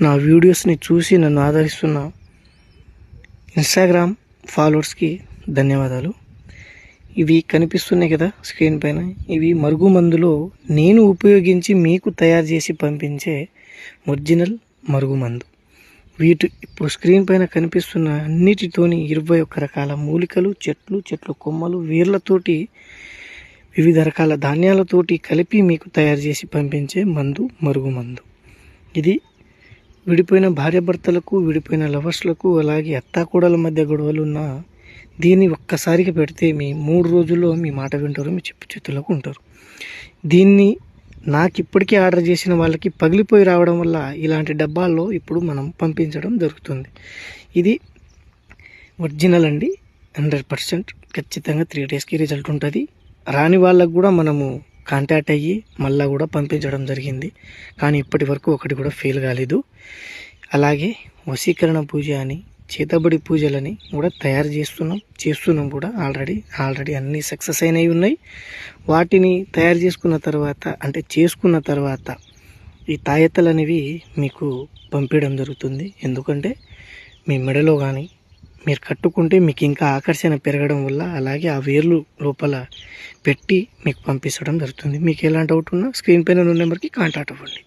నా వీడియోస్ని చూసి నన్ను ఆదరిస్తున్న ఇన్స్టాగ్రామ్ ఫాలోవర్స్కి ధన్యవాదాలు. ఇవి కనిపిస్తున్నాయి కదా స్క్రీన్ పైన, ఇవి మరుగుమందులో నేను ఉపయోగించి మీకు తయారు చేసి పంపించే ఒరిజినల్ మరుగుమందు. ఇప్పుడు స్క్రీన్ పైన కనిపిస్తున్న అన్నిటితోని 21 రకాల మూలికలు, చెట్లు కొమ్మలు, వేర్లతోటి వివిధ రకాల ధాన్యాలతోటి కలిపి మీకు తయారు చేసి పంపించే మరుగుమందు. ఇది విడిపోయిన భార్యాభర్తలకు, విడిపోయిన లవర్స్లకు, అలాగే అత్తాకోడల మధ్య గొడవలు ఉన్న దీన్ని ఒక్కసారిగా పెడితే మీ 3 రోజుల్లో మీ మాట వింటారు, మీ చెప్పు చేతులకు ఉంటారు. దీన్ని నాకు ఇప్పటికీ ఆర్డర్ చేసిన వాళ్ళకి పగిలిపోయి రావడం వల్ల ఇలాంటి డబ్బాల్లో ఇప్పుడు మనం పంపించడం జరుగుతుంది. ఇది ఒరిజినల్ అండి, 100% ఖచ్చితంగా 3 డేస్కి రిజల్ట్ ఉంటుంది. రాని వాళ్ళకు కూడా మనము కాంటాక్ట్ అయ్యి మళ్ళీ కూడా పంపించడం జరిగింది, కానీ ఇప్పటి వరకు ఒకటి కూడా ఫెయిల్ కాలేదు. అలాగే వశీకరణ పూజ అని, చేతబడి పూజలని కూడా తయారు చేస్తున్నాం కూడా. ఆల్రెడీ అన్నీ సక్సెస్ అయినవి ఉన్నాయి. వాటిని తయారు చేసుకున్న తర్వాత ఈ తాయెత్తలు అనేవి మీకు పంపించడం జరుగుతుంది. ఎందుకంటే మీ మెడలో కానీ మీరు కట్టుకుంటే మీకు ఇంకా ఆకర్షణ పెరగడం వల్ల, అలాగే ఆ వేర్లు లోపల పెట్టి మీకు పంపించడం జరుగుతుంది. మీకు ఎలాంటి డౌట్ ఉన్నా స్క్రీన్ పైన ఉన్న నెంబర్కి కాంటాక్ట్ అవ్వండి.